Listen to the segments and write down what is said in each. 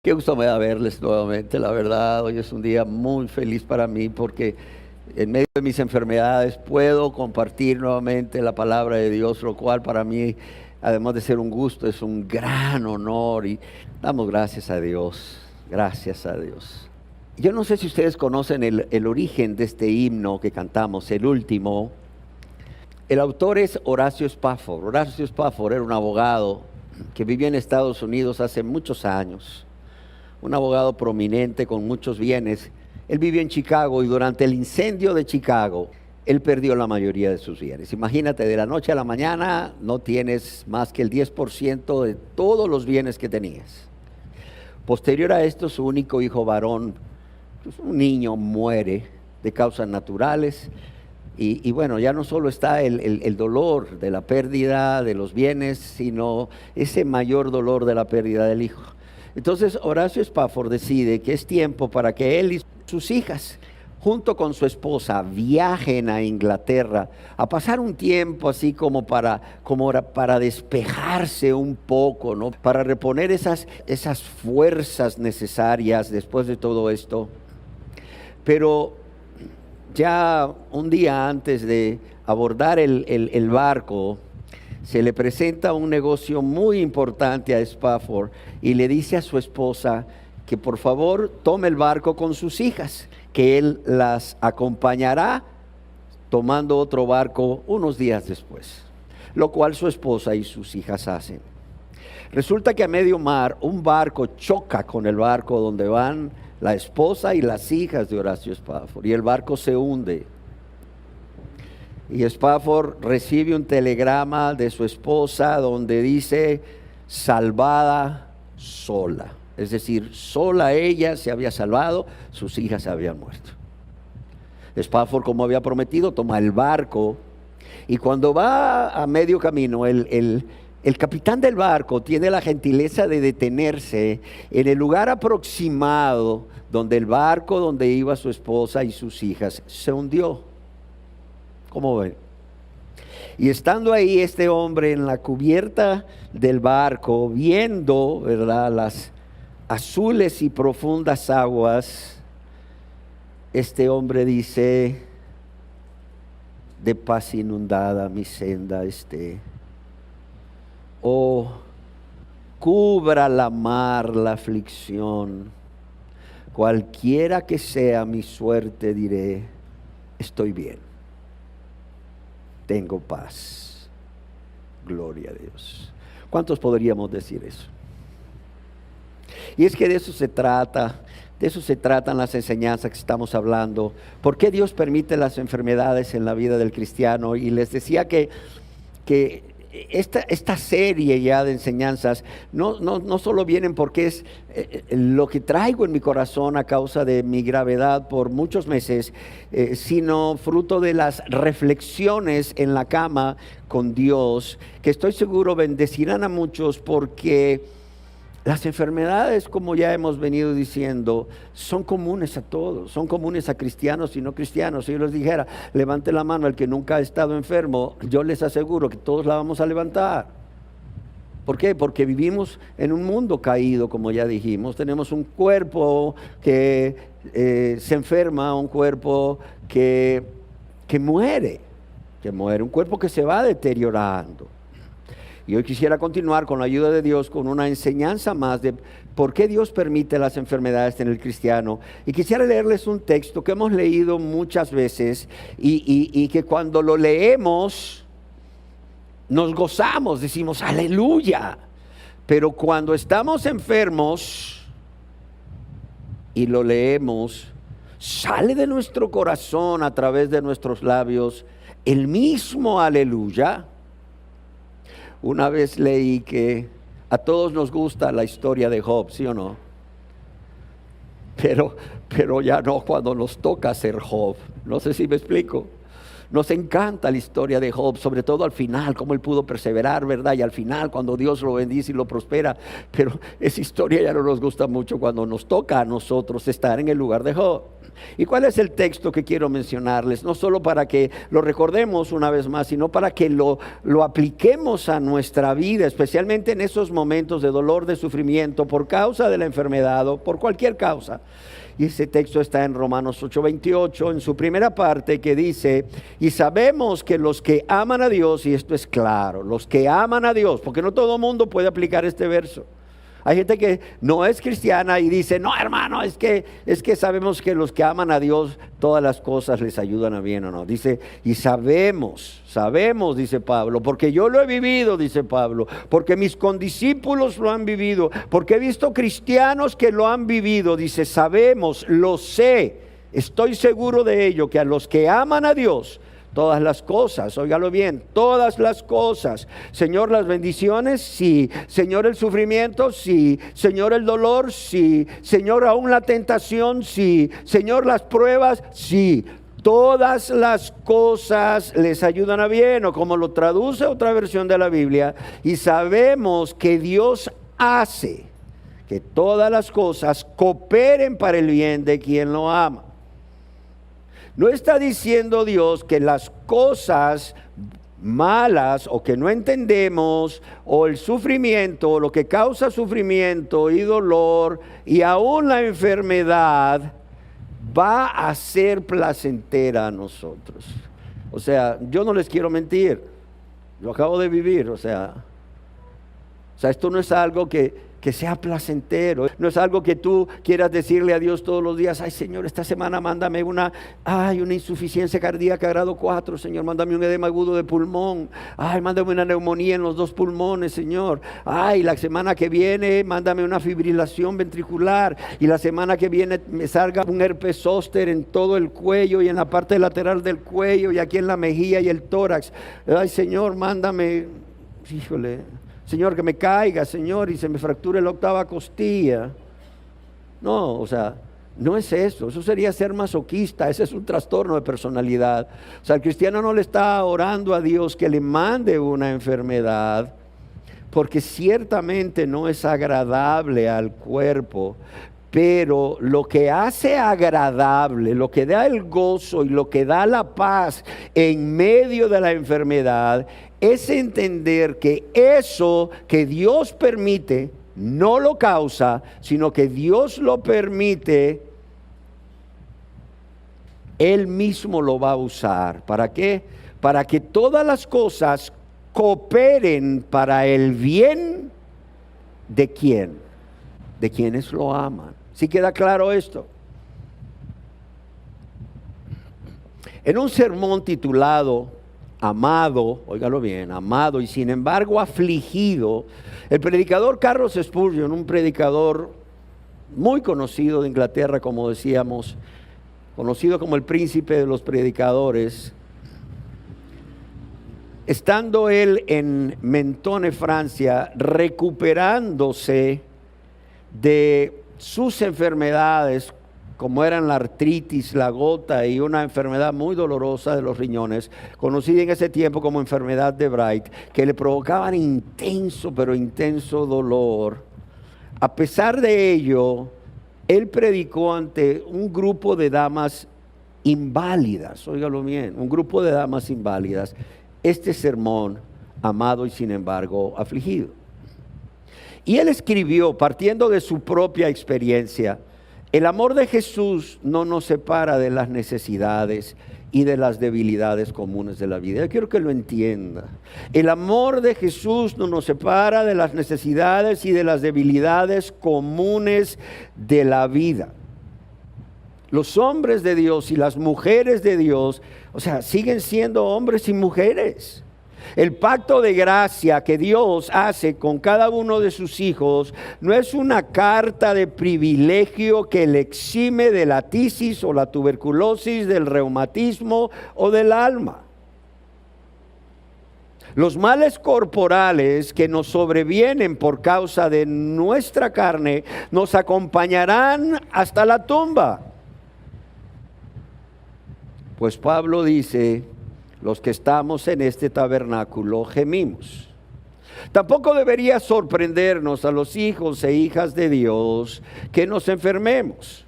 Qué gusto me da verles nuevamente, la verdad. Hoy es un día muy feliz para mí porque en medio de mis enfermedades puedo compartir nuevamente la palabra de Dios, lo cual para mí, además de ser un gusto, es un gran honor y damos gracias a Dios, gracias a Dios. Yo no sé si ustedes conocen el origen de este himno que cantamos, el último. El autor es Horacio Spafford. Horacio Spafford era un abogado que vivió en Estados Unidos hace muchos años. Un abogado prominente con muchos bienes. Él vivió en Chicago y durante el incendio de Chicago, él perdió la mayoría de sus bienes. Imagínate, de la noche a la mañana no tienes más que el 10% de todos los bienes que tenías. Posterior a esto, su único hijo varón, pues un niño, muere de causas naturales. Y bueno, ya no solo está el dolor de la pérdida de los bienes, sino ese mayor dolor de la pérdida del hijo. Entonces Horacio Spafford decide que es tiempo para que él y sus hijas, junto con su esposa, viajen a Inglaterra a pasar un tiempo así como para despejarse un poco, ¿no? Para reponer esas fuerzas necesarias después de todo esto. Pero ya un día antes de abordar el barco, se le presenta un negocio muy importante a Spafford y le dice a su esposa que por favor tome el barco con sus hijas, que él las acompañará tomando otro barco unos días después, lo cual su esposa y sus hijas hacen. Resulta que a medio mar un barco choca con el barco donde van la esposa y las hijas de Horacio Spafford y el barco se hunde. Y Spafford recibe un telegrama de su esposa donde dice salvada sola. Es decir, sola ella se había salvado, sus hijas se habían muerto. Spafford, como había prometido, toma el barco y cuando va a medio camino, el capitán del barco tiene la gentileza de detenerse en el lugar aproximado donde el barco donde iba su esposa y sus hijas se hundió. ¿Cómo ven? Y estando ahí este hombre en la cubierta del barco, viendo, ¿verdad?, las azules y profundas aguas, este hombre dice: de paz inundada mi senda esté. Oh, cubra la mar la aflicción, cualquiera que sea mi suerte diré, estoy bien. Tengo paz. Gloria a Dios. ¿Cuántos podríamos decir eso? Y es que de eso se tratan las enseñanzas que estamos hablando. ¿Por qué Dios permite las enfermedades en la vida del cristiano? Y les decía que esta serie ya de enseñanzas no solo vienen porque es lo que traigo en mi corazón a causa de mi gravedad por muchos meses, sino fruto de las reflexiones en la cama con Dios, que estoy seguro bendecirán a muchos porque las enfermedades, como ya hemos venido diciendo, son comunes a todos, son comunes a cristianos y no cristianos. Si yo les dijera, levante la mano el que nunca ha estado enfermo, yo les aseguro que todos la vamos a levantar. ¿Por qué? Porque vivimos en un mundo caído, como ya dijimos. Tenemos un cuerpo que se enferma, un cuerpo que muere, un cuerpo que se va deteriorando. Y hoy quisiera continuar con la ayuda de Dios con una enseñanza más de por qué Dios permite las enfermedades en el cristiano. Y quisiera leerles un texto que hemos leído muchas veces y que cuando lo leemos nos gozamos, decimos aleluya. Pero cuando estamos enfermos y lo leemos, sale de nuestro corazón a través de nuestros labios el mismo aleluya. Una vez leí que a todos nos gusta la historia de Job, ¿sí o no? Pero ya no cuando nos toca ser Job. No sé si me explico. Nos encanta la historia de Job, sobre todo al final, cómo él pudo perseverar, ¿verdad? Y al final, cuando Dios lo bendice y lo prospera. Pero esa historia ya no nos gusta mucho cuando nos toca a nosotros estar en el lugar de Job. ¿Y cuál es el texto que quiero mencionarles? No solo para que lo recordemos una vez más, sino para que lo apliquemos a nuestra vida, especialmente en esos momentos de dolor, de sufrimiento, por causa de la enfermedad o por cualquier causa. Y ese texto está en Romanos 8:28, en su primera parte, que dice: y sabemos que los que aman a Dios, y esto es claro, los que aman a Dios, porque no todo mundo puede aplicar este verso. Hay gente que no es cristiana y dice: no, hermano, es que sabemos que los que aman a Dios, todas las cosas les ayudan a bien, ¿o no? Dice, y sabemos, dice Pablo, porque yo lo he vivido, dice Pablo, porque mis condiscípulos lo han vivido, porque he visto cristianos que lo han vivido. Dice, sabemos, lo sé, estoy seguro de ello, que a los que aman a Dios, todas las cosas, óigalo bien, todas las cosas. Señor, las bendiciones, sí. Señor, el sufrimiento, sí. Señor, el dolor, sí. Señor, aún la tentación, sí. Señor, las pruebas, sí. Todas las cosas les ayudan a bien, o como lo traduce otra versión de la Biblia, y sabemos que Dios hace que todas las cosas cooperen para el bien de quien lo ama. No está diciendo Dios que las cosas malas o que no entendemos, o el sufrimiento, o lo que causa sufrimiento y dolor, y aún la enfermedad, va a ser placentera a nosotros. O sea, yo no les quiero mentir, lo acabo de vivir, o sea, esto no es algo que sea placentero, no es algo que tú quieras decirle a Dios todos los días: ay, Señor, esta semana mándame una insuficiencia cardíaca grado 4, Señor, mándame un edema agudo de pulmón, ay, mándame una neumonía en los 2 pulmones, Señor, ay, la semana que viene mándame una fibrilación ventricular, y la semana que viene me salga un herpes zóster en todo el cuello y en la parte lateral del cuello y aquí en la mejilla y el tórax. Ay, Señor, mándame, híjole, Señor, que me caiga, Señor, y se me fracture la 8ª costilla. No, o sea, no es eso sería ser masoquista, ese es un trastorno de personalidad. O sea, el cristiano no le está orando a Dios que le mande una enfermedad, porque ciertamente no es agradable al cuerpo, pero lo que hace agradable, lo que da el gozo y lo que da la paz en medio de la enfermedad, es entender que eso que Dios permite no lo causa, sino que Dios lo permite, Él mismo lo va a usar. ¿Para qué? Para que todas las cosas cooperen para el bien de ¿quién? De quienes lo aman. ¿Sí queda claro esto? En un sermón titulado Amado, óigalo bien, amado y sin embargo afligido, el predicador Carlos Spurgeon, un predicador muy conocido de Inglaterra, como decíamos, conocido como el príncipe de los predicadores, estando él en Mentone, Francia, recuperándose de sus enfermedades, como eran la artritis, la gota y una enfermedad muy dolorosa de los riñones, conocida en ese tiempo como enfermedad de Bright, que le provocaban intenso, pero intenso dolor. A pesar de ello, él predicó ante un grupo de damas inválidas, óigalo bien, un grupo de damas inválidas, este sermón, amado y sin embargo afligido. Y él escribió, partiendo de su propia experiencia: el amor de Jesús no nos separa de las necesidades y de las debilidades comunes de la vida. Yo quiero que lo entienda. El amor de Jesús no nos separa de las necesidades y de las debilidades comunes de la vida. Los hombres de Dios y las mujeres de Dios, o sea, siguen siendo hombres y mujeres. El pacto de gracia que Dios hace con cada uno de sus hijos no es una carta de privilegio que le exime de la tisis o la tuberculosis, del reumatismo o del alma. Los males corporales que nos sobrevienen por causa de nuestra carne nos acompañarán hasta la tumba. Pues Pablo dice los que estamos en este tabernáculo gemimos. Tampoco debería sorprendernos a los hijos e hijas de Dios que nos enfermemos,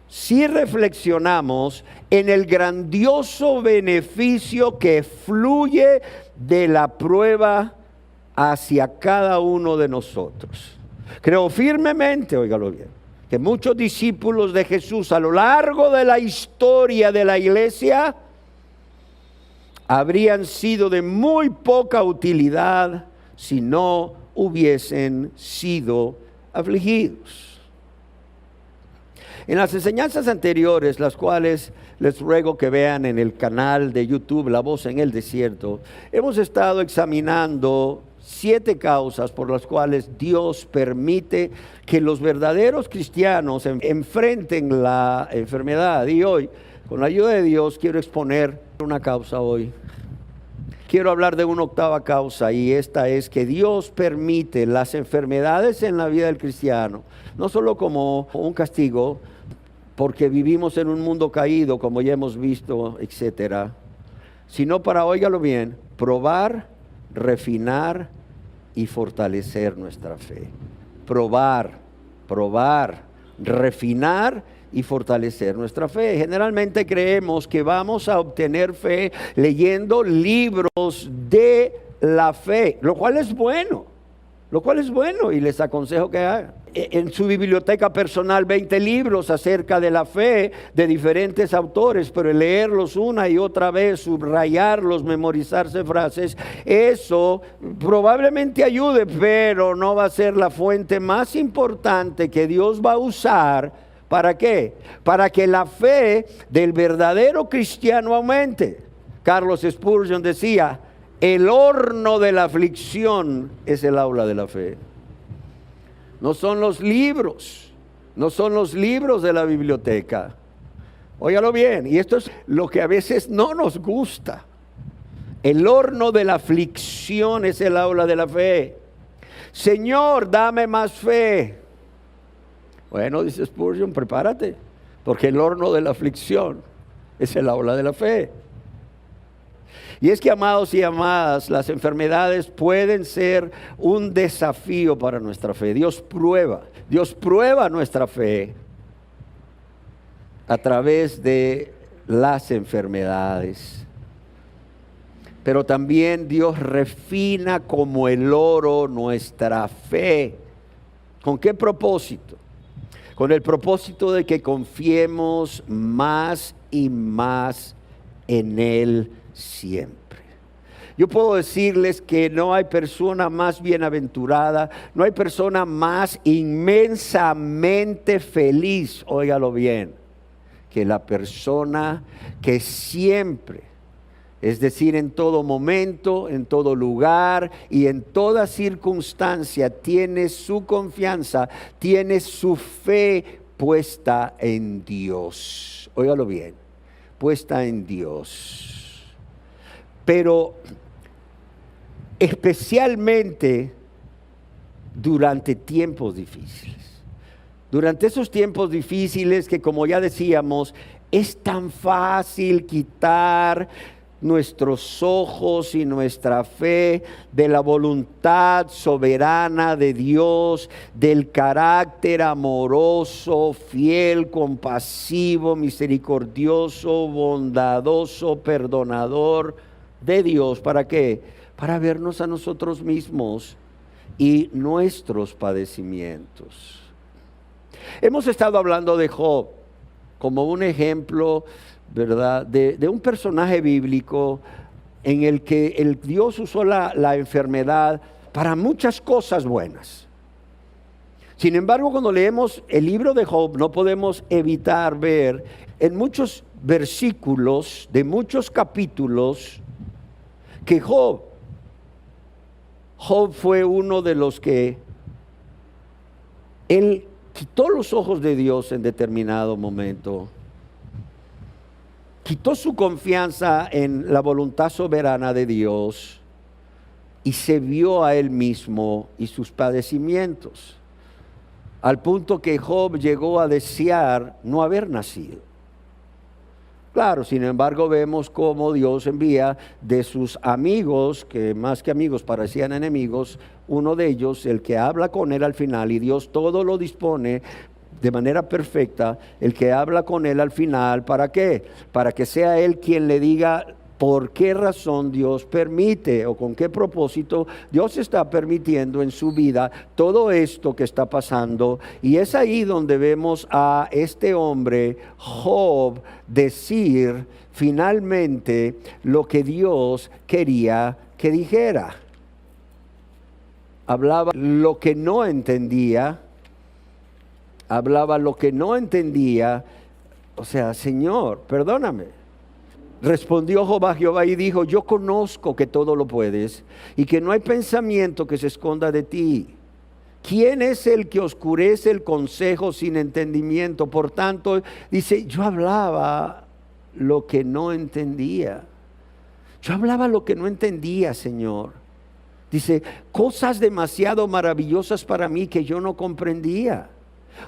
si reflexionamos en el grandioso beneficio que fluye de la prueba hacia cada uno de nosotros. Creo firmemente, óigalo bien, que muchos discípulos de Jesús a lo largo de la historia de la iglesia habrían sido de muy poca utilidad si no hubiesen sido afligidos. En las enseñanzas anteriores, las cuales les ruego que vean en el canal de YouTube La Voz en el Desierto, hemos estado examinando 7 causas por las cuales Dios permite que los verdaderos cristianos enfrenten la enfermedad. Y hoy, con la ayuda de Dios, quiero exponer una causa hoy. Quiero hablar de una 8ª causa, y esta es que Dios permite las enfermedades en la vida del cristiano, no solo como un castigo, porque vivimos en un mundo caído, como ya hemos visto, etcétera, sino para, óigalo bien, probar, refinar y fortalecer nuestra fe. Probar, refinar y fortalecer nuestra fe. Generalmente creemos que vamos a obtener fe leyendo libros de la fe, lo cual es bueno, y les aconsejo que hagan. En su biblioteca personal 20 libros acerca de la fe de diferentes autores, pero leerlos una y otra vez, subrayarlos, memorizarse frases, eso probablemente ayude, pero no va a ser la fuente más importante que Dios va a usar. ¿Para qué? Para que la fe del verdadero cristiano aumente. Carlos Spurgeon decía, el horno de la aflicción es el aula de la fe. No son los libros de la biblioteca. Óigalo bien, y esto es lo que a veces no nos gusta. El horno de la aflicción es el aula de la fe. Señor, dame más fe. Bueno, dice Spurgeon, prepárate, porque el horno de la aflicción es el aula de la fe. Y es que, amados y amadas, las enfermedades pueden ser un desafío para nuestra fe. Dios prueba nuestra fe a través de las enfermedades. Pero también Dios refina como el oro nuestra fe. ¿Con qué propósito? Con el propósito de que confiemos más y más en Él siempre. Yo puedo decirles que no hay persona más bienaventurada, no hay persona más inmensamente feliz, óigalo bien, que la persona que siempre, es decir, en todo momento, en todo lugar y en toda circunstancia, tiene su confianza, tiene su fe puesta en Dios. Óigalo bien, puesta en Dios. Pero especialmente durante tiempos difíciles. Durante esos tiempos difíciles que, como ya decíamos, es tan fácil quitar nuestros ojos y nuestra fe de la voluntad soberana de Dios, del carácter amoroso, fiel, compasivo, misericordioso, bondadoso, perdonador de Dios. ¿Para qué? Para vernos a nosotros mismos y nuestros padecimientos. Hemos estado hablando de Job como un ejemplo, ¿verdad?, de un personaje bíblico en el que el Dios usó la enfermedad para muchas cosas buenas. Sin embargo, cuando leemos el libro de Job, no podemos evitar ver en muchos versículos de muchos capítulos que Job fue uno de los que él quitó los ojos de Dios en determinado momento. Quitó su confianza en la voluntad soberana de Dios y se vio a él mismo y sus padecimientos, al punto que Job llegó a desear no haber nacido. Claro, sin embargo, vemos cómo Dios envía de sus amigos, que más que amigos parecían enemigos, uno de ellos, el que habla con él al final, y Dios todo lo dispone de manera perfecta, el que habla con él al final, ¿para qué? Para que sea él quien le diga por qué razón Dios permite o con qué propósito Dios está permitiendo en su vida todo esto que está pasando. Y es ahí donde vemos a este hombre, Job, decir finalmente lo que Dios quería que dijera. Hablaba lo que no entendía, o sea, Señor, perdóname. Respondió Job a Jehová y dijo: yo conozco que todo lo puedes y que no hay pensamiento que se esconda de ti. ¿Quién es el que oscurece el consejo sin entendimiento? Por tanto, dice, yo hablaba lo que no entendía. Yo hablaba lo que no entendía, Señor. Dice, cosas demasiado maravillosas para mí que yo no comprendía.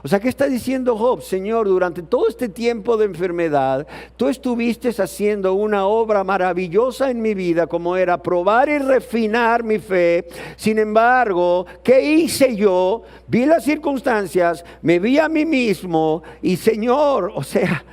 O sea, ¿qué está diciendo Job? Señor, durante todo este tiempo de enfermedad, tú estuviste haciendo una obra maravillosa en mi vida, como era probar y refinar mi fe. Sin embargo, ¿qué hice yo? Vi las circunstancias, me vi a mí mismo y Señor, o sea,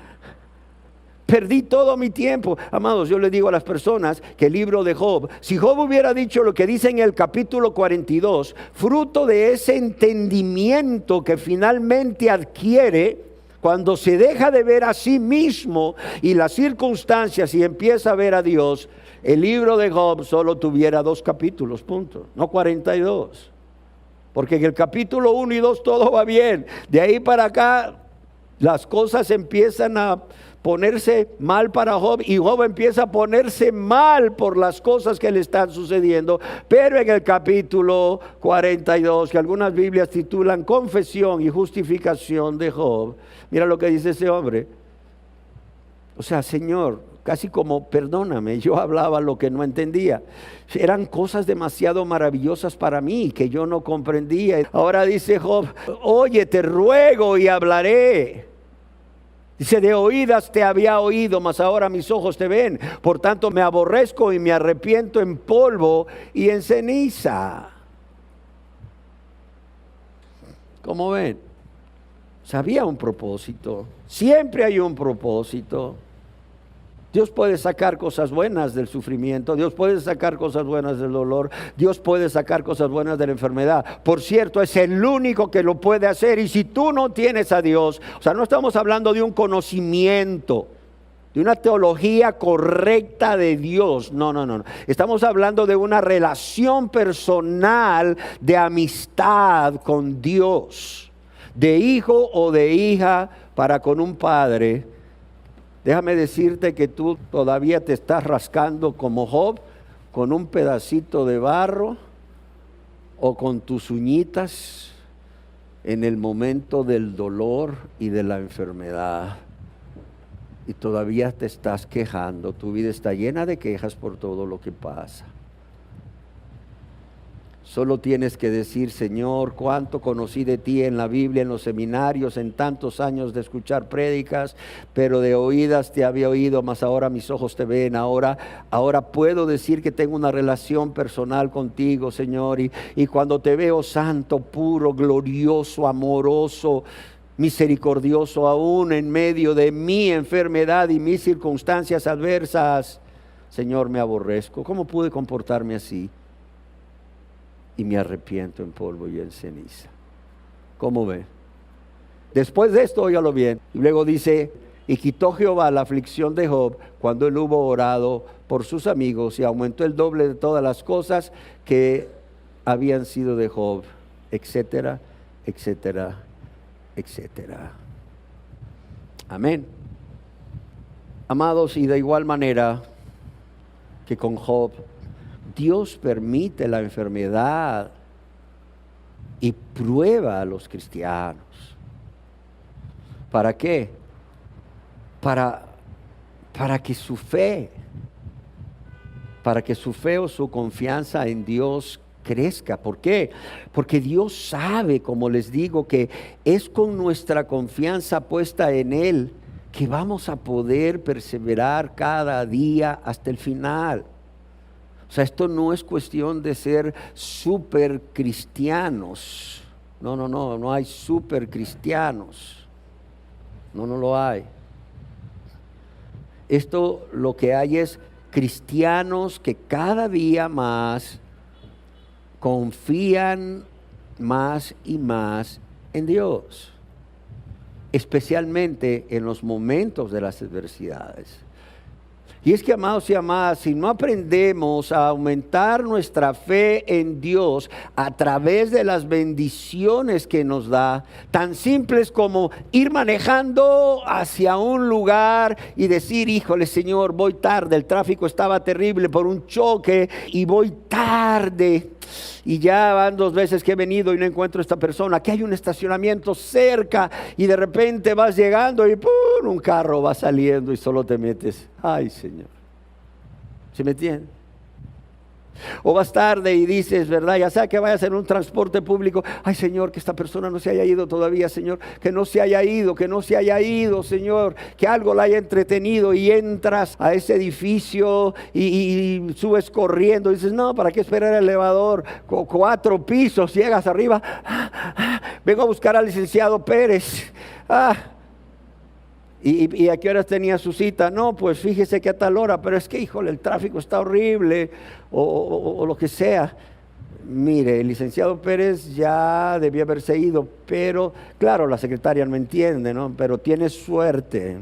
perdí todo mi tiempo. Amados, yo le digo a las personas que el libro de Job, si Job hubiera dicho lo que dice en el capítulo 42, fruto de ese entendimiento que finalmente adquiere cuando se deja de ver a sí mismo y las circunstancias y empieza a ver a Dios, el libro de Job solo tuviera 2 capítulos, punto, no 42. Porque en el capítulo 1 y 2 todo va bien. De ahí para acá las cosas empiezan a ponerse mal para Job y Job empieza a ponerse mal por las cosas que le están sucediendo. Pero en el capítulo 42, que algunas Biblias titulan Confesión y Justificación de Job, mira lo que dice ese hombre. O sea, Señor, casi como perdóname, yo hablaba lo que no entendía. Eran cosas demasiado maravillosas para mí que yo no comprendía. Ahora dice Job, oye, te ruego y hablaré. Dice, de oídas te había oído, mas ahora mis ojos te ven. Por tanto me aborrezco y me arrepiento en polvo y en ceniza. ¿Cómo ven? Había un propósito. Siempre hay un propósito. Dios puede sacar cosas buenas del sufrimiento, Dios puede sacar cosas buenas del dolor, Dios puede sacar cosas buenas de la enfermedad. Por cierto, es el único que lo puede hacer. Y si tú no tienes a Dios, o sea, no estamos hablando de un conocimiento, de una teología correcta de Dios, no. Estamos hablando de una relación personal de amistad con Dios, de hijo o de hija para con un padre. Déjame decirte que tú todavía te estás rascando como Job con un pedacito de barro o con tus uñitas en el momento del dolor y de la enfermedad. Y todavía te estás quejando. Tu vida está llena de quejas por todo lo que pasa. Solo tienes que decir, Señor, cuánto conocí de ti en la Biblia, en los seminarios, en tantos años de escuchar prédicas, pero de oídas te había oído, mas ahora mis ojos te ven. Ahora puedo decir que tengo una relación personal contigo, Señor, y cuando te veo santo, puro, glorioso, amoroso, misericordioso, aún en medio de mi enfermedad y mis circunstancias adversas, Señor, me aborrezco. ¿Cómo pude comportarme así? Y me arrepiento en polvo y en ceniza. ¿Cómo ve? Después de esto, óigalo bien. Y luego dice, y quitó Jehová la aflicción de Job cuando él hubo orado por sus amigos y aumentó el doble de todas las cosas que habían sido de Job, etcétera, etcétera, etcétera. Amén. Amados, y de igual manera que con Job, Dios permite la enfermedad y prueba a los cristianos. ¿Para qué? Para que su fe o su confianza en Dios crezca. ¿Por qué? Porque Dios sabe, como les digo, que es con nuestra confianza puesta en Él que vamos a poder perseverar cada día hasta el final. O sea, esto no es cuestión de ser súper cristianos. No hay súper cristianos. No lo hay. Esto lo que hay es cristianos que cada día más confían más y más en Dios, especialmente en los momentos de las adversidades. Y es que, amados y amadas, si no aprendemos a aumentar nuestra fe en Dios a través de las bendiciones que nos da, tan simples como ir manejando hacia un lugar y decir, híjole Señor, voy tarde, el tráfico estaba terrible por un choque y voy tarde. Y ya van 2 veces que he venido y no encuentro a esta persona. Aquí hay un estacionamiento cerca y de repente vas llegando y ¡pum!, un carro va saliendo y solo te metes. Ay, Señor. ¿Se me entiende? O vas tarde y dices, ¿verdad? Ya sea que vayas en un transporte público. Ay, Señor, que esta persona no se haya ido todavía, Señor. Que no se haya ido, Señor. Que algo la haya entretenido y entras a ese edificio y subes corriendo. Y dices, no, ¿para qué esperar el elevador? 4 pisos, llegas arriba. Vengo a buscar al licenciado Pérez. ¿Y a qué horas tenía su cita? No, pues fíjese que a tal hora, pero es que, híjole, el tráfico está horrible, o lo que sea. Mire, el licenciado Pérez ya debía haberse ido, pero, claro, la secretaria no entiende, ¿no? Pero tiene suerte,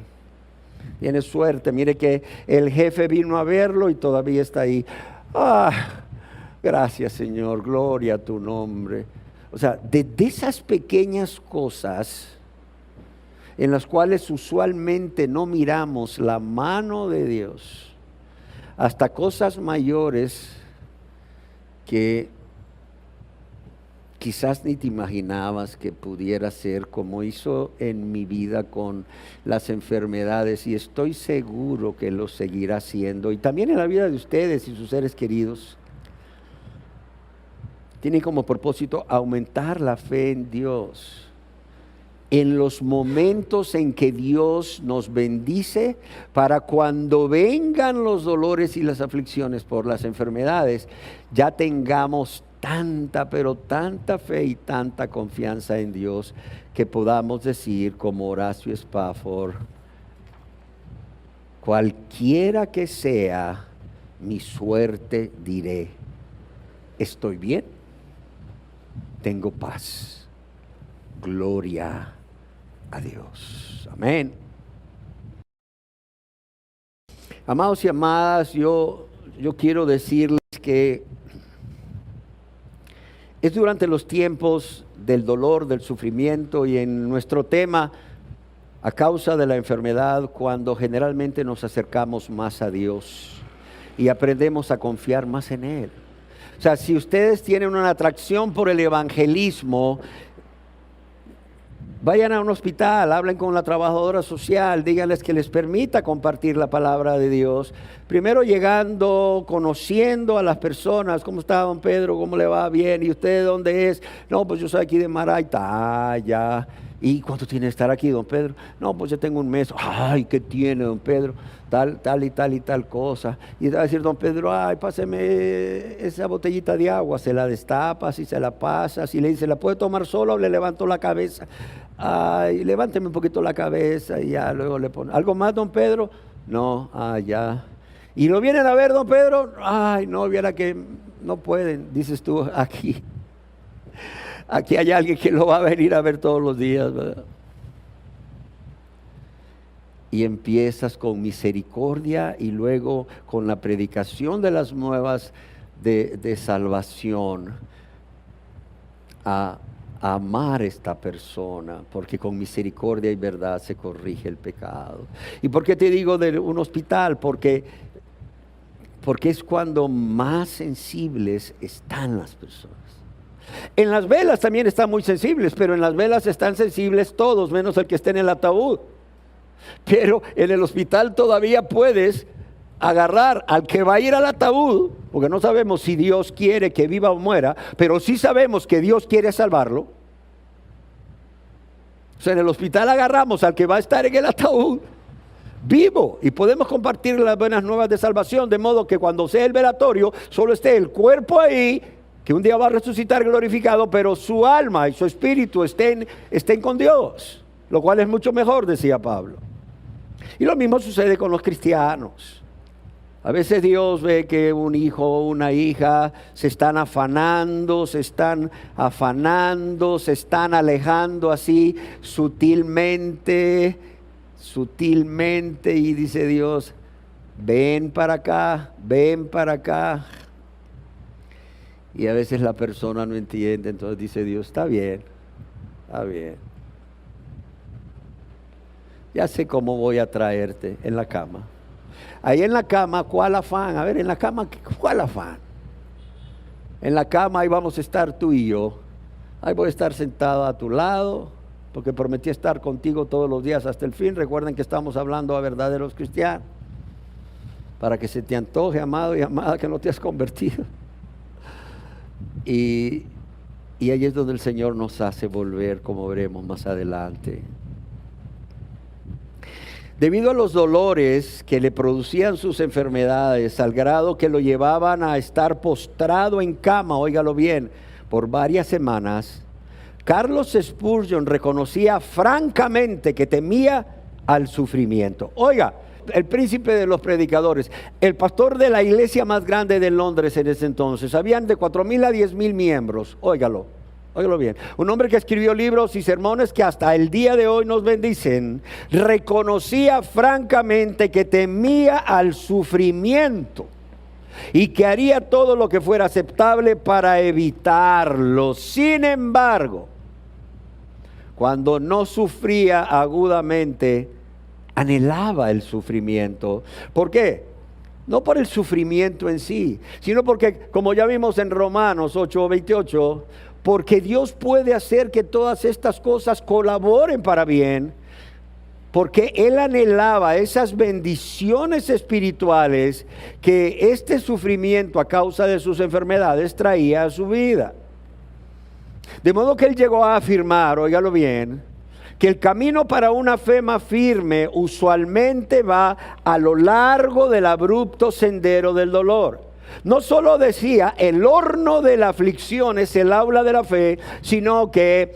mire que el jefe vino a verlo y todavía está ahí. Gracias, Señor, gloria a tu nombre. O sea, de esas pequeñas cosas en las cuales usualmente no miramos la mano de Dios, hasta cosas mayores que quizás ni te imaginabas que pudiera ser, como hizo en mi vida con las enfermedades, y estoy seguro que lo seguirá haciendo, y también en la vida de ustedes y sus seres queridos. Tiene como propósito aumentar la fe en Dios. En los momentos en que Dios nos bendice, para cuando vengan los dolores y las aflicciones por las enfermedades, ya tengamos tanta, pero tanta fe y tanta confianza en Dios, que podamos decir como Horacio Spafford, cualquiera que sea mi suerte, diré, estoy bien, tengo paz, gloria a Dios. Amén. Amados y amadas, yo quiero decirles que es durante los tiempos del dolor, del sufrimiento y en nuestro tema, a causa de la enfermedad, cuando generalmente nos acercamos más a Dios y aprendemos a confiar más en Él. O sea, si ustedes tienen una atracción por el evangelismo, vayan a un hospital, hablen con la trabajadora social, díganles que les permita compartir la palabra de Dios. Primero llegando, conociendo a las personas. ¿Cómo está, don Pedro? ¿Cómo le va? Bien. ¿Y usted de dónde es? No, pues yo soy aquí de Maraita. Ya. ¿Y cuánto tiene de estar aquí, don Pedro? No, pues yo tengo un mes. Ay, ¿qué tiene, don Pedro? Tal y tal cosa. Y va a decir, don Pedro, ay, páseme esa botellita de agua. Se la destapas y se la pasas. Y le dice, ¿la puede tomar sola o le levanto la cabeza? Ay, levánteme un poquito la cabeza y ya luego le pone. ¿Algo más, don Pedro? No, ya. ¿Y lo vienen a ver, don Pedro? Ay, no, viera que no pueden, dices tú, aquí. Aquí hay alguien que lo va a venir a ver todos los días, ¿verdad? Y empiezas con misericordia y luego con la predicación de las nuevas de salvación a amar a esta persona, porque con misericordia y verdad se corrige el pecado. ¿Y por qué te digo de un hospital? Porque es cuando más sensibles están las personas. En las velas también están muy sensibles, pero en las velas están sensibles todos, menos el que esté en el ataúd. Pero en el hospital todavía puedes agarrar al que va a ir al ataúd, porque no sabemos si Dios quiere que viva o muera, pero sí sabemos que Dios quiere salvarlo. O sea, en el hospital agarramos al que va a estar en el ataúd vivo, y podemos compartir las buenas nuevas de salvación, de modo que cuando sea el velatorio, solo esté el cuerpo ahí, que un día va a resucitar glorificado, pero su alma y su espíritu estén con Dios, lo cual es mucho mejor, decía Pablo. Y lo mismo sucede con los cristianos. A veces Dios ve que un hijo o una hija se están afanando, se están alejando así sutilmente, y dice Dios, ven para acá, ven para acá. Y a veces la persona no entiende, entonces dice Dios, está bien, ya sé cómo voy a traerte en la cama. Ahí en la cama, ¿cuál afán? A ver, en la cama, ¿cuál afán? En la cama ahí vamos a estar tú y yo. Ahí voy a estar sentado a tu lado, porque prometí estar contigo todos los días hasta el fin. Recuerden que estamos hablando a verdaderos cristianos. Para que se te antoje, amado y amada, que no te has convertido. Y ahí es donde el Señor nos hace volver, como veremos más adelante. Debido a los dolores que le producían sus enfermedades, al grado que lo llevaban a estar postrado en cama, óigalo bien, por varias semanas, Carlos Spurgeon reconocía francamente que temía al sufrimiento. Oiga, el príncipe de los predicadores, el pastor de la iglesia más grande de Londres en ese entonces, habían de 4,000 a 10,000 miembros, óigalo bien, un hombre que escribió libros y sermones que hasta el día de hoy nos bendicen, reconocía francamente que temía al sufrimiento y que haría todo lo que fuera aceptable para evitarlo. Sin embargo, cuando no sufría agudamente, anhelaba el sufrimiento. ¿Por qué? No por el sufrimiento en sí, sino porque, como ya vimos en Romanos 8:28, porque Dios puede hacer que todas estas cosas colaboren para bien, porque Él anhelaba esas bendiciones espirituales que este sufrimiento a causa de sus enfermedades traía a su vida. De modo que Él llegó a afirmar, óigalo bien, que el camino para una fe más firme usualmente va a lo largo del abrupto sendero del dolor. No solo decía, el horno de la aflicción es el aula de la fe, sino que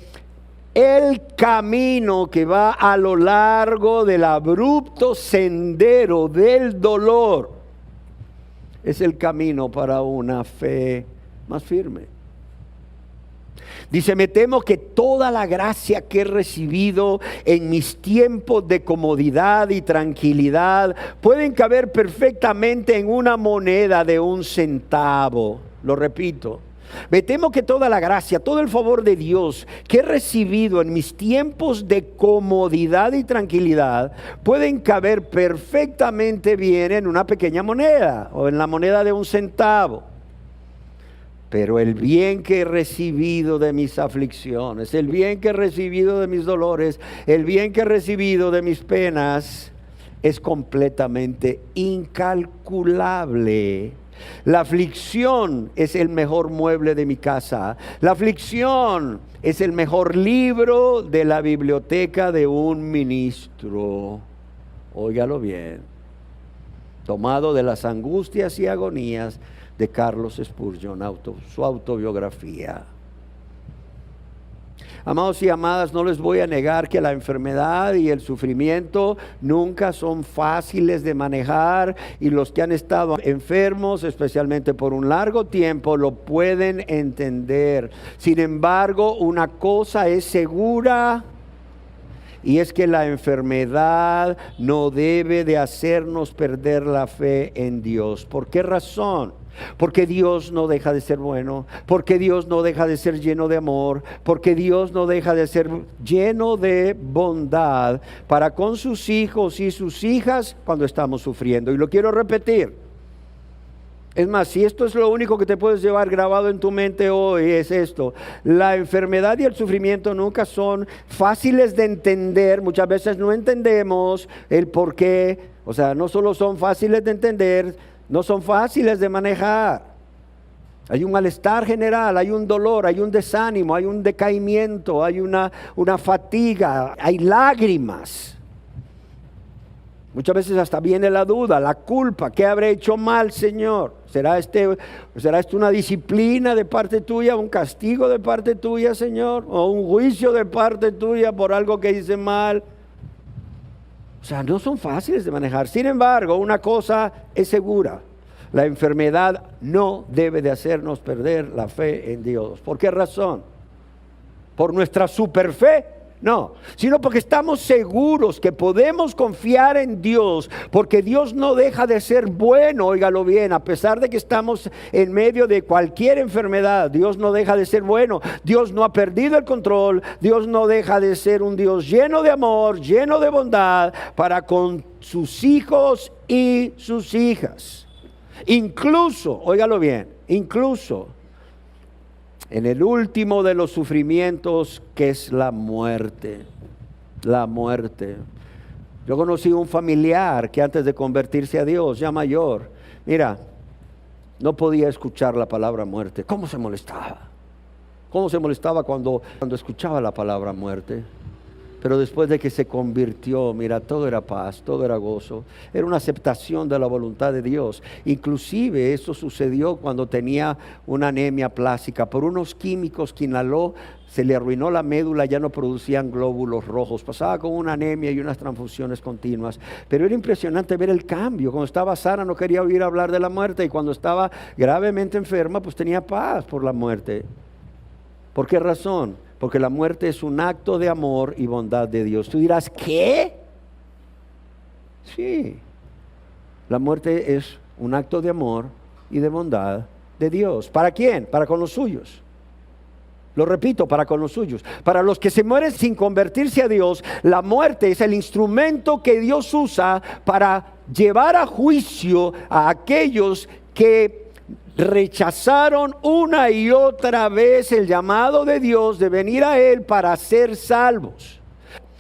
el camino que va a lo largo del abrupto sendero del dolor es el camino para una fe más firme. Dice, me temo que toda la gracia que he recibido en mis tiempos de comodidad y tranquilidad pueden caber perfectamente en una moneda de 1 centavo. Lo repito. Me temo que toda la gracia, todo el favor de Dios que he recibido en mis tiempos de comodidad y tranquilidad pueden caber perfectamente bien en una pequeña moneda o en la moneda de 1 centavo. Pero el bien que he recibido de mis aflicciones, el bien que he recibido de mis dolores, el bien que he recibido de mis penas, es completamente incalculable. La aflicción es el mejor mueble de mi casa. La aflicción es el mejor libro de la biblioteca de un ministro. Óigalo bien. Tomado de las angustias y agonías de Carlos Spurgeon, su autobiografía. Amados y amadas, no les voy a negar que la enfermedad y el sufrimiento nunca son fáciles de manejar, y los que han estado enfermos, especialmente por un largo tiempo, lo pueden entender. Sin embargo, una cosa es segura, y es que la enfermedad no debe de hacernos perder la fe en Dios. ¿Por qué razón? Porque Dios no deja de ser bueno, porque Dios no deja de ser lleno de amor, porque Dios no deja de ser lleno de bondad para con sus hijos y sus hijas cuando estamos sufriendo. Y lo quiero repetir. Es más, si esto es lo único que te puedes llevar grabado en tu mente hoy, es esto: la enfermedad y el sufrimiento nunca son fáciles de entender. Muchas veces no entendemos el por qué. O sea, no solo son fáciles de entender, no son fáciles de manejar. Hay un malestar general, hay un dolor, hay un desánimo, hay un decaimiento, hay una fatiga, hay lágrimas. Muchas veces hasta viene la duda, la culpa. ¿Qué habré hecho mal, Señor? ¿Será esto una disciplina de parte tuya, un castigo de parte tuya, Señor? ¿O un juicio de parte tuya por algo que hice mal? O sea, no son fáciles de manejar. Sin embargo, una cosa es segura. La enfermedad no debe de hacernos perder la fe en Dios. ¿Por qué razón? ¿Por nuestra superfe? No, sino porque estamos seguros que podemos confiar en Dios, porque Dios no deja de ser bueno, óigalo bien, a pesar de que estamos en medio de cualquier enfermedad, Dios no deja de ser bueno, Dios no ha perdido el control, Dios no deja de ser un Dios lleno de amor, lleno de bondad para con sus hijos y sus hijas. Incluso, óigalo bien, incluso en el último de los sufrimientos, que es la muerte. La muerte. Yo conocí un familiar que antes de convertirse a Dios, ya mayor, mira, no podía escuchar la palabra muerte. ¿Cómo se molestaba? ¿Cómo se molestaba cuando escuchaba la palabra muerte? Pero después de que se convirtió, mira, todo era paz, todo era gozo. Era una aceptación de la voluntad de Dios. Inclusive eso sucedió cuando tenía una anemia plástica. Por unos químicos que inhaló, se le arruinó la médula, ya no producían glóbulos rojos. Pasaba con una anemia y unas transfusiones continuas. Pero era impresionante ver el cambio. Cuando estaba sana no quería oír hablar de la muerte. Y cuando estaba gravemente enferma, pues tenía paz por la muerte. ¿Por qué razón? Porque la muerte es un acto de amor y bondad de Dios. Tú dirás, ¿qué? Sí, la muerte es un acto de amor y de bondad de Dios. ¿Para quién? Para con los suyos. Lo repito, para con los suyos. Para los que se mueren sin convertirse a Dios, la muerte es el instrumento que Dios usa para llevar a juicio a aquellos que rechazaron una y otra vez el llamado de Dios de venir a Él para ser salvos.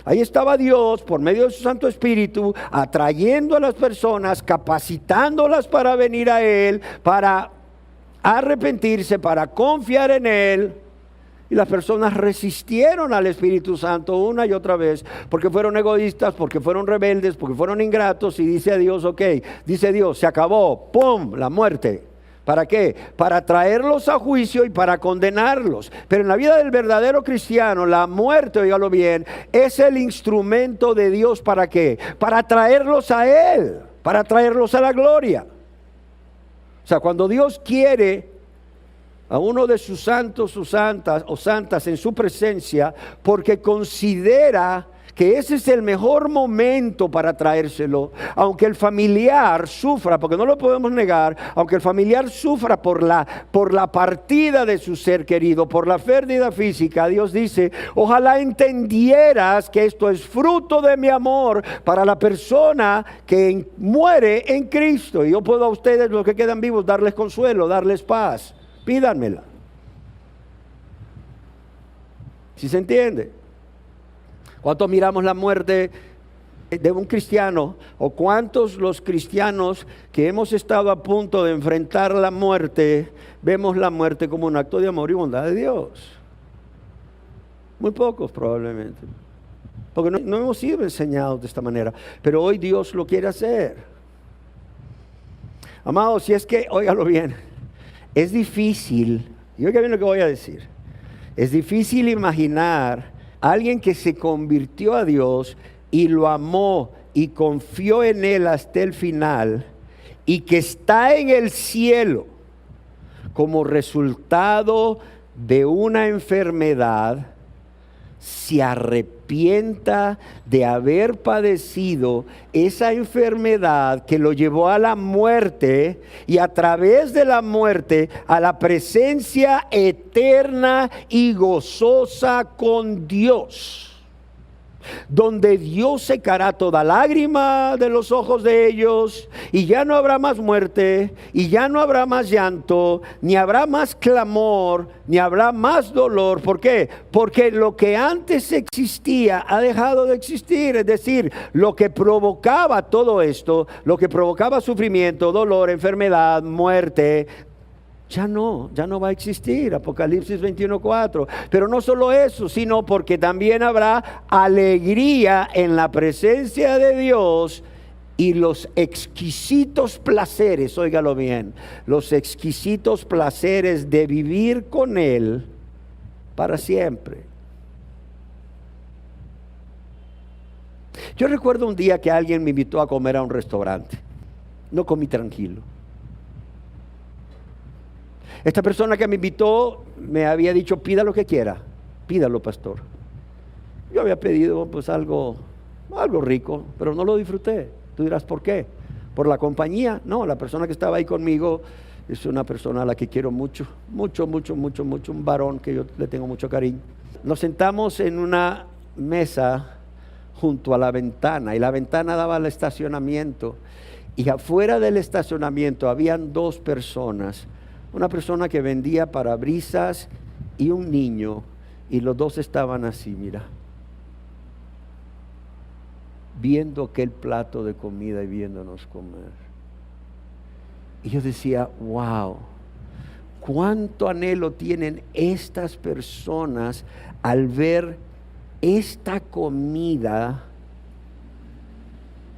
Ahí estaba Dios por medio de su Santo Espíritu atrayendo a las personas, capacitándolas para venir a Él, para arrepentirse, para confiar en Él. Y las personas resistieron al Espíritu Santo una y otra vez porque fueron egoístas, porque fueron rebeldes, porque fueron ingratos. Y dice a Dios, ok, dice Dios, se acabó, ¡pum!, la muerte. ¿Para qué? Para traerlos a juicio y para condenarlos. Pero en la vida del verdadero cristiano, la muerte, óigalo bien, es el instrumento de Dios. ¿Para qué? Para traerlos a Él, para traerlos a la gloria. O sea, cuando Dios quiere a uno de sus santos, sus santas o santas en su presencia, porque considera que ese es el mejor momento para traérselo, aunque el familiar sufra, porque no lo podemos negar, aunque el familiar sufra por la partida de su ser querido, por la pérdida física, Dios dice, ojalá entendieras que esto es fruto de mi amor para la persona que muere en Cristo. Y yo puedo a ustedes, los que quedan vivos, darles consuelo, darles paz. Pídanmela. ¿Sí se entiende? ¿Cuántos miramos la muerte de un cristiano? ¿O cuántos los cristianos que hemos estado a punto de enfrentar la muerte, vemos la muerte como un acto de amor y bondad de Dios? Muy pocos probablemente. Porque no hemos sido enseñados de esta manera. Pero hoy Dios lo quiere hacer. Amados, si es que, óigalo bien, es difícil, y oiga bien lo que voy a decir, es difícil imaginar alguien que se convirtió a Dios y lo amó y confió en Él hasta el final y que está en el cielo como resultado de una enfermedad, se arrepienta de haber padecido esa enfermedad que lo llevó a la muerte y a través de la muerte a la presencia eterna y gozosa con Dios, donde Dios secará toda lágrima de los ojos de ellos y ya no habrá más muerte y ya no habrá más llanto, ni habrá más clamor, ni habrá más dolor. ¿Por qué? Porque lo que antes existía ha dejado de existir. Es decir, lo que provocaba todo esto, lo que provocaba sufrimiento, dolor, enfermedad, muerte, ya no va a existir. Apocalipsis 21:4. Pero no solo eso, sino porque también habrá alegría en la presencia de Dios y los exquisitos placeres, óigalo bien, los exquisitos placeres de vivir con Él para siempre. Yo recuerdo un día que alguien me invitó a comer a un restaurante. No comí tranquilo. Esta persona que me invitó me había dicho: pida lo que quiera, pídalo, pastor. Yo había pedido pues algo rico, pero no lo disfruté. Tú dirás, ¿por qué? ¿Por la compañía? No, la persona que estaba ahí conmigo es una persona a la que quiero mucho, un varón que yo le tengo mucho cariño. Nos sentamos en una mesa junto a la ventana, y la ventana daba al estacionamiento, y afuera del estacionamiento habían dos personas, una persona que vendía parabrisas y un niño, y los dos estaban así, mira, viendo aquel plato de comida y viéndonos comer. Y yo decía, wow, cuánto anhelo tienen estas personas al ver esta comida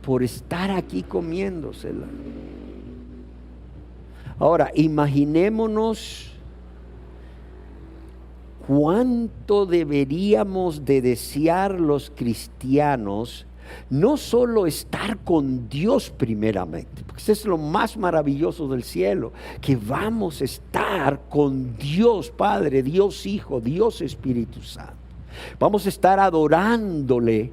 por estar aquí comiéndosela. Ahora, imaginémonos cuánto deberíamos de desear los cristianos, no solo estar con Dios primeramente, porque eso es lo más maravilloso del cielo, que vamos a estar con Dios Padre, Dios Hijo, Dios Espíritu Santo. Vamos a estar adorándole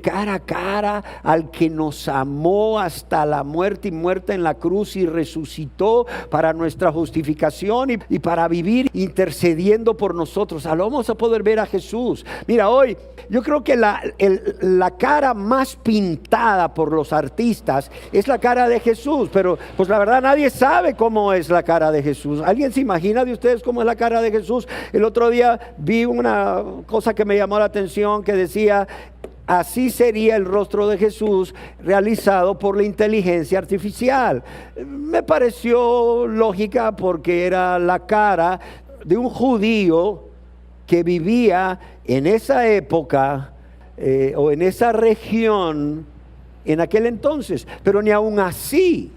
cara a cara al que nos amó hasta la muerte y muerte en la cruz y resucitó para nuestra justificación y para vivir intercediendo por nosotros. Vamos a poder ver a Jesús. Mira, hoy yo creo que la cara más pintada por los artistas es la cara de Jesús, pero pues la verdad nadie sabe cómo es la cara de Jesús. ¿Alguien se imagina de ustedes cómo es la cara de Jesús? El otro día vi una cosa que me llamó la atención que decía: así sería el rostro de Jesús realizado por la inteligencia artificial. Me pareció lógica porque era la cara de un judío que vivía en esa época o en esa región en aquel entonces, pero ni aún así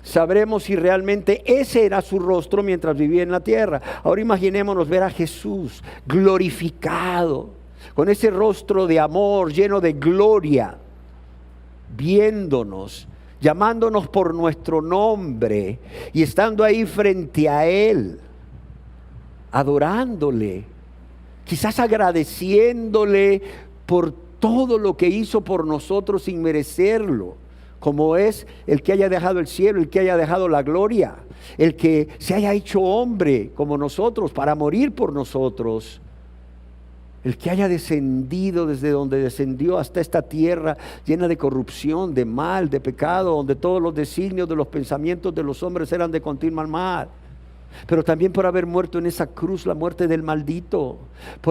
sabremos si realmente ese era su rostro mientras vivía en la tierra. Ahora imaginémonos ver a Jesús glorificado, con ese rostro de amor, lleno de gloria, viéndonos, llamándonos por nuestro nombre y estando ahí frente a Él, adorándole, quizás agradeciéndole por todo lo que hizo por nosotros sin merecerlo, como es el que haya dejado el cielo, el que haya dejado la gloria, el que se haya hecho hombre como nosotros para morir por nosotros, el que haya descendido desde donde descendió hasta esta tierra llena de corrupción, de mal, de pecado, donde todos los designios de los pensamientos de los hombres eran de continuo mal. Pero también por haber muerto en esa cruz, la muerte del maldito.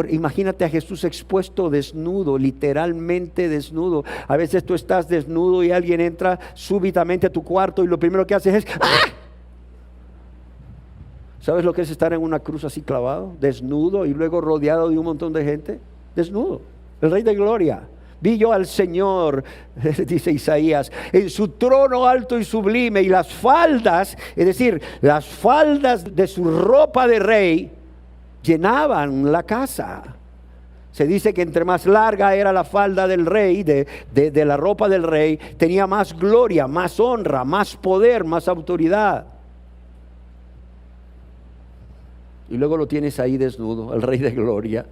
Imagínate a Jesús expuesto desnudo, literalmente desnudo. A veces tú estás desnudo y alguien entra súbitamente a tu cuarto y lo primero que haces es ¡ah! ¿Sabes lo que es estar en una cruz así clavado, desnudo y luego rodeado de un montón de gente? Desnudo, el Rey de Gloria. Vi yo al Señor, dice Isaías, en su trono alto y sublime, y las faldas, es decir, las faldas de su ropa de rey, llenaban la casa. Se dice que entre más larga era la falda del rey, de la ropa del rey, tenía más gloria, más honra, más poder, más autoridad. Y luego lo tienes ahí desnudo, al Rey de Gloria.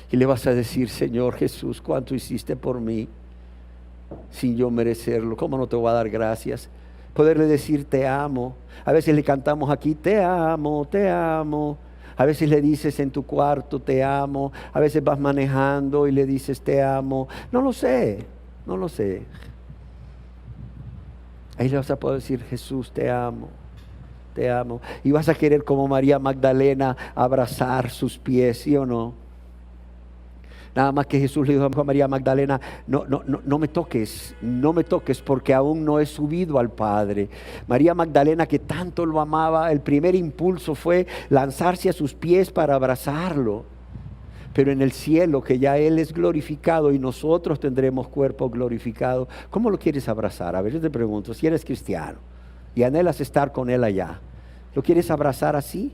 Y le vas a decir: Señor Jesús, ¿cuánto hiciste por mí sin yo merecerlo? ¿Cómo no te voy a dar gracias? Poderle decir te amo. A veces le cantamos aquí te amo, te amo. A veces le dices en tu cuarto te amo. A veces vas manejando y le dices te amo. No lo sé. Ahí le vas a poder decir: Jesús, te amo. Te amo. Y vas a querer, como María Magdalena, abrazar sus pies, ¿sí o no? Nada más que Jesús le dijo a María Magdalena: no me toques porque aún no he subido al Padre. María Magdalena, que tanto lo amaba, el primer impulso fue lanzarse a sus pies para abrazarlo. Pero en el cielo, que ya Él es glorificado y nosotros tendremos cuerpo glorificado, ¿cómo lo quieres abrazar? A ver, yo te pregunto, si eres cristiano y anhelas estar con Él allá, ¿lo quieres abrazar así?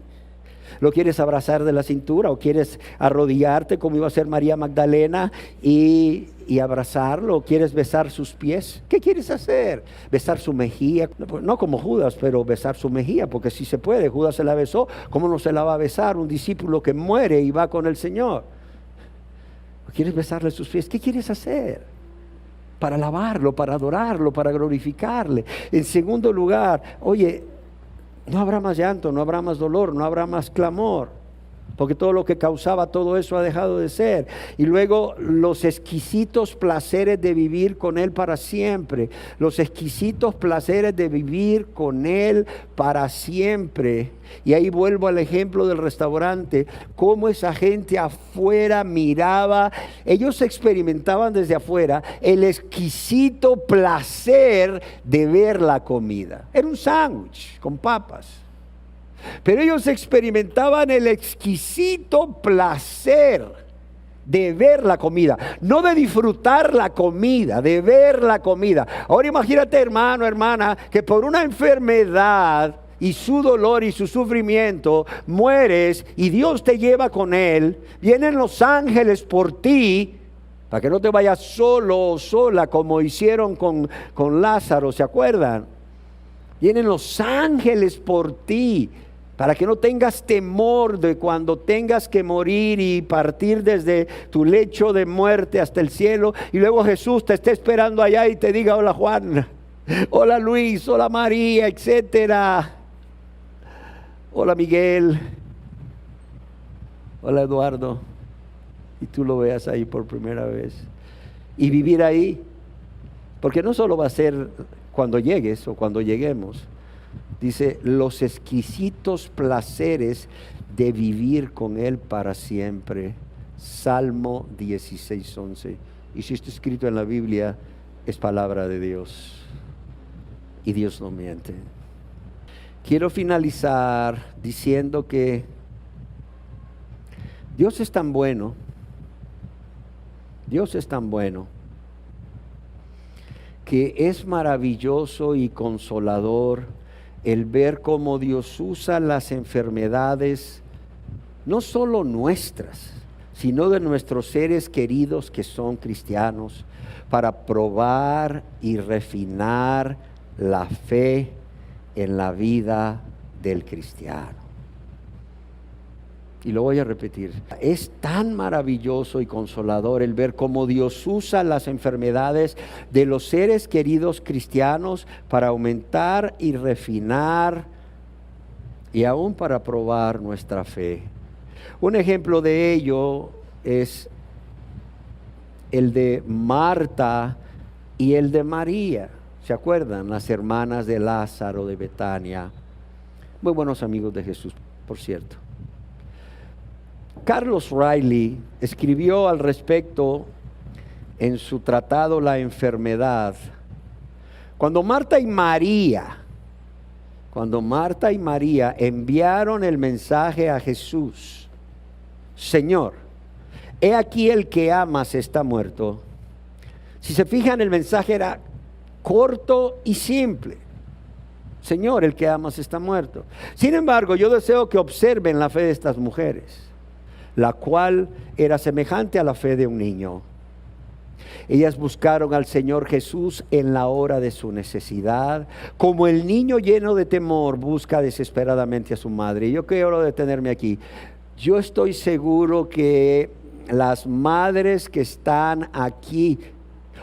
¿Lo quieres abrazar de la cintura o quieres arrodillarte como iba a hacer María Magdalena y abrazarlo? ¿O quieres besar sus pies? ¿Qué quieres hacer? ¿Besar su mejilla? No como Judas, pero besar su mejilla, porque si se puede. Judas se la besó, ¿cómo no se la va a besar un discípulo que muere y va con el Señor? ¿O quieres besarle sus pies? ¿Qué quieres hacer? Para alabarlo, para adorarlo, para glorificarle. En segundo lugar, oye, no habrá más llanto, no habrá más dolor, no habrá más clamor, porque todo lo que causaba todo eso ha dejado de ser. Y luego los exquisitos placeres de vivir con Él para siempre, los exquisitos placeres de vivir con Él para siempre. Y ahí vuelvo al ejemplo del restaurante, cómo esa gente afuera miraba, ellos experimentaban desde afuera el exquisito placer de ver la comida. Era un sándwich con papas. Pero ellos experimentaban el exquisito placer de ver la comida, no de disfrutar la comida, de ver la comida. Ahora imagínate, hermano, hermana, que por una enfermedad y su dolor y su sufrimiento mueres y Dios te lleva con Él, vienen los ángeles por ti, para que no te vayas solo o sola como hicieron con Lázaro, ¿se acuerdan? Vienen los ángeles por ti, para que no tengas temor de cuando tengas que morir y partir desde tu lecho de muerte hasta el cielo, y luego Jesús te esté esperando allá y te diga: hola Juan, hola Luis, hola María, etcétera, hola Miguel, hola Eduardo, y tú lo veas ahí por primera vez y vivir ahí, porque no solo va a ser cuando llegues o cuando lleguemos. Dice, los exquisitos placeres de vivir con Él para siempre. Salmo 16:11. Y si está escrito en la Biblia, es palabra de Dios. Y Dios no miente. Quiero finalizar diciendo que Dios es tan bueno. Dios es tan bueno, que es maravilloso y consolador el ver cómo Dios usa las enfermedades, no solo nuestras, sino de nuestros seres queridos que son cristianos, para probar y refinar la fe en la vida del cristiano. Y lo voy a repetir, es tan maravilloso y consolador el ver cómo Dios usa las enfermedades de los seres queridos cristianos para aumentar y refinar y aún para probar nuestra fe. Un ejemplo de ello es el de Marta y el de María. ¿Se acuerdan? Las hermanas de Lázaro de Betania. Muy buenos amigos de Jesús, por cierto. Carlos Riley escribió al respecto en su tratado La enfermedad. Cuando Marta y María enviaron el mensaje a Jesús: Señor, he aquí el que amas está muerto. Si se fijan, el mensaje era corto y simple. Señor, el que amas está muerto. Sin embargo, yo deseo que observen la fe de estas mujeres, la cual era semejante a la fe de un niño. Ellas buscaron al Señor Jesús en la hora de su necesidad, como el niño lleno de temor busca desesperadamente a su madre. Y yo quiero detenerme aquí. Yo estoy seguro que las madres que están aquí,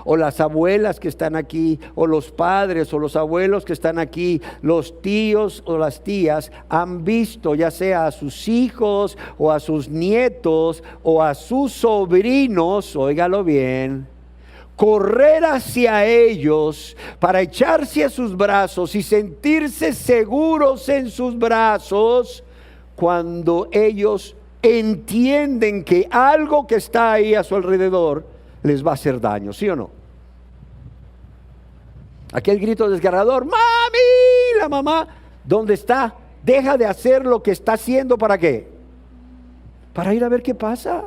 o las abuelas que están aquí, o los padres o los abuelos que están aquí, los tíos o las tías, han visto ya sea a sus hijos o a sus nietos o a sus sobrinos, óigalo bien, correr hacia ellos para echarse a sus brazos y sentirse seguros en sus brazos cuando ellos entienden que algo que está ahí a su alrededor les va a hacer daño, ¿sí o no? Aquel grito desgarrador: ¡Mami! La mamá, ¿dónde está? Deja de hacer lo que está haciendo. ¿Para qué? Para ir a ver qué pasa.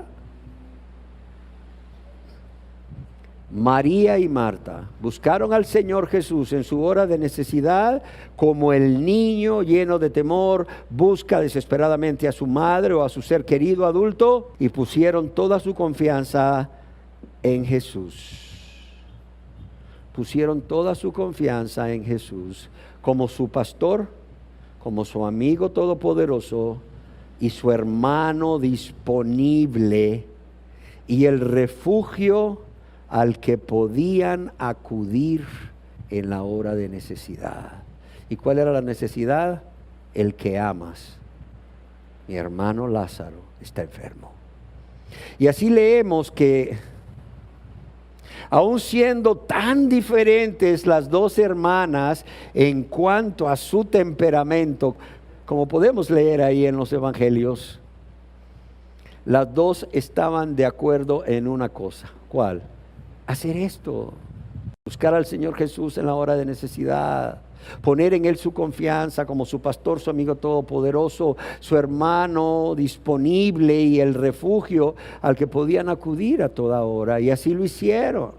María y Marta buscaron al Señor Jesús en su hora de necesidad, como el niño lleno de temor busca desesperadamente a su madre o a su ser querido adulto, y pusieron toda su confianza en Jesús. Pusieron toda su confianza en Jesús como su pastor, como su amigo todopoderoso y su hermano disponible y el refugio al que podían acudir en la hora de necesidad. ¿Y cuál era la necesidad? El que amas. Mi hermano Lázaro está enfermo. Y así leemos que, aun siendo tan diferentes las dos hermanas en cuanto a su temperamento, como podemos leer ahí en los evangelios, las dos estaban de acuerdo en una cosa. ¿Cuál? Hacer esto, buscar al Señor Jesús en la hora de necesidad, poner en Él su confianza como su pastor, su amigo todopoderoso, su hermano disponible y el refugio al que podían acudir a toda hora. Y así lo hicieron.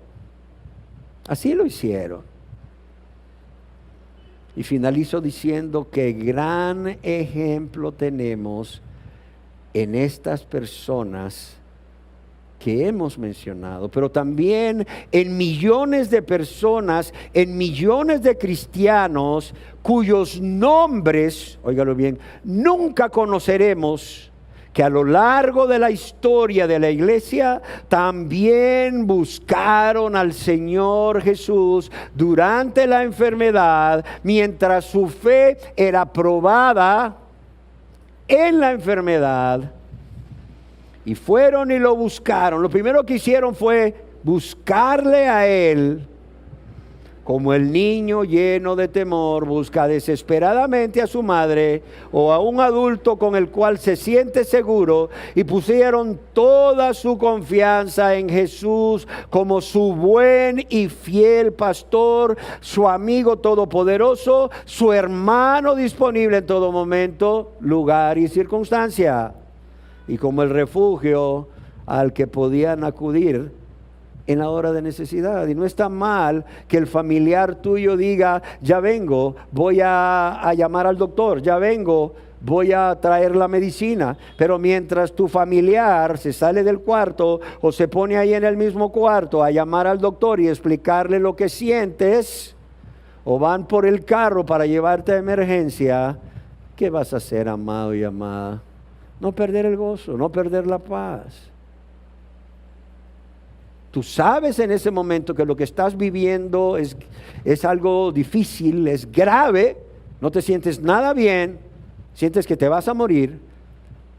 Así lo hicieron. Y finalizo diciendo que gran ejemplo tenemos en estas personas que hemos mencionado, pero también en millones de personas, en millones de cristianos cuyos nombres, óigalo bien, nunca conoceremos, que a lo largo de la historia de la iglesia también buscaron al Señor Jesús durante la enfermedad, mientras su fe era probada en la enfermedad. Y fueron y lo buscaron. Lo primero que hicieron fue buscarle a Él, como el niño lleno de temor busca desesperadamente a su madre o a un adulto con el cual se siente seguro, y pusieron toda su confianza en Jesús como su buen y fiel pastor, su amigo todopoderoso, su hermano disponible en todo momento, lugar y circunstancia, y como el refugio al que podían acudir en la hora de necesidad. Y no está mal que el familiar tuyo diga: ya vengo, voy a llamar al doctor, ya vengo, voy a traer la medicina. Pero mientras tu familiar se sale del cuarto o se pone ahí en el mismo cuarto a llamar al doctor y explicarle lo que sientes, o van por el carro para llevarte a emergencia, ¿qué vas a hacer, amado y amada? No perder el gozo, no perder la paz. Tú sabes en ese momento que lo que estás viviendo es algo difícil, es grave, no te sientes nada bien, sientes que te vas a morir,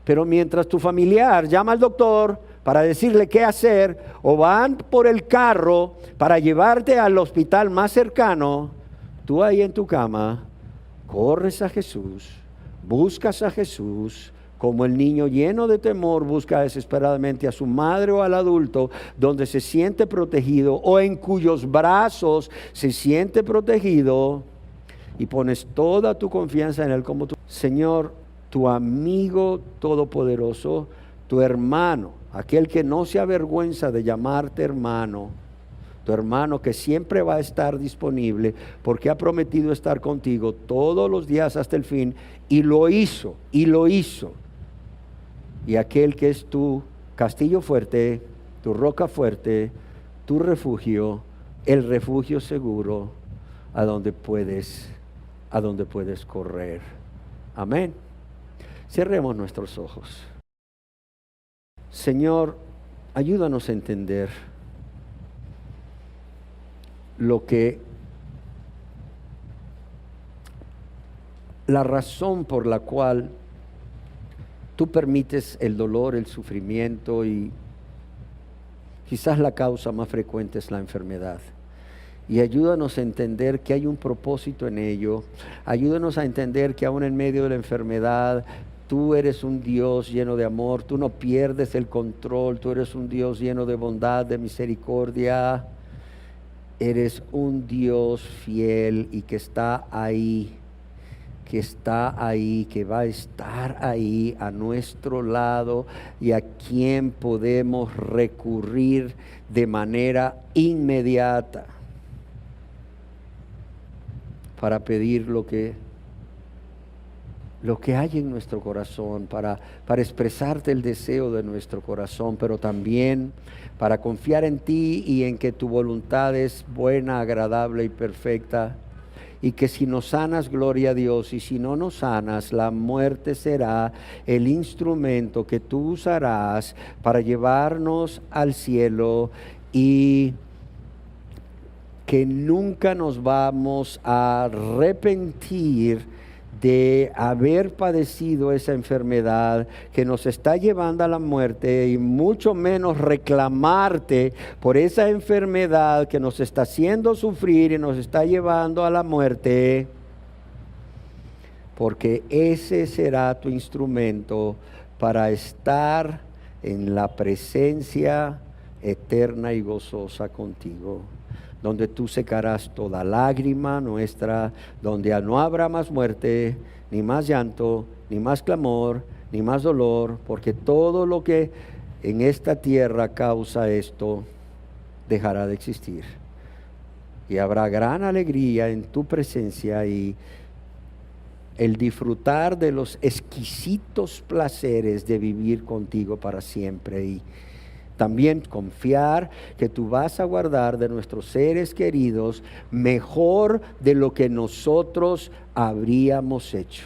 pero mientras tu familiar llama al doctor para decirle qué hacer, o van por el carro para llevarte al hospital más cercano, tú ahí en tu cama corres a Jesús, buscas a Jesús, como el niño lleno de temor busca desesperadamente a su madre o al adulto donde se siente protegido o en cuyos brazos se siente protegido, y pones toda tu confianza en Él como tu Señor, tu amigo todopoderoso, tu hermano, aquel que no se avergüenza de llamarte hermano, tu hermano que siempre va a estar disponible porque ha prometido estar contigo todos los días hasta el fin, y lo hizo. Y aquel que es tu castillo fuerte, tu roca fuerte, tu refugio, el refugio seguro a donde puedes correr. Amén. Cerremos nuestros ojos. Señor, ayúdanos a entender la razón por la cual tú permites el dolor, el sufrimiento, y quizás la causa más frecuente es la enfermedad. Y ayúdanos a entender que hay un propósito en ello. Ayúdanos a entender que aún en medio de la enfermedad, tú eres un Dios lleno de amor. Tú no pierdes el control. Tú eres un Dios lleno de bondad, de misericordia. Eres un Dios fiel y que está ahí que está ahí, que va a estar ahí a nuestro lado y a quien podemos recurrir de manera inmediata para pedir lo que hay en nuestro corazón, para expresarte el deseo de nuestro corazón, pero también para confiar en ti y en que tu voluntad es buena, agradable y perfecta. Y que si nos sanas, gloria a Dios, y si no nos sanas, la muerte será el instrumento que tú usarás para llevarnos al cielo, y que nunca nos vamos a arrepentir de haber padecido esa enfermedad que nos está llevando a la muerte, y mucho menos reclamarte por esa enfermedad que nos está haciendo sufrir y nos está llevando a la muerte, porque ese será tu instrumento para estar en la presencia eterna y gozosa contigo, donde tú secarás toda lágrima nuestra, donde no habrá más muerte, ni más llanto, ni más clamor, ni más dolor, porque todo lo que en esta tierra causa esto dejará de existir. Y habrá gran alegría en tu presencia y el disfrutar de los exquisitos placeres de vivir contigo para siempre. Y también confiar que tú vas a guardar de nuestros seres queridos mejor de lo que nosotros habríamos hecho,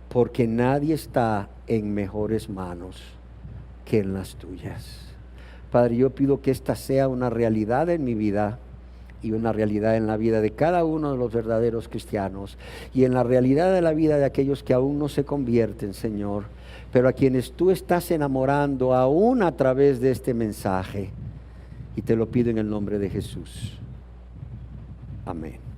porque nadie está en mejores manos que en las tuyas. Padre, yo pido que esta sea una realidad en mi vida y una realidad en la vida de cada uno de los verdaderos cristianos, y en la realidad de la vida de aquellos que aún no se convierten, Señor, pero a quienes tú estás enamorando aún a través de este mensaje. Y te lo pido en el nombre de Jesús. Amén.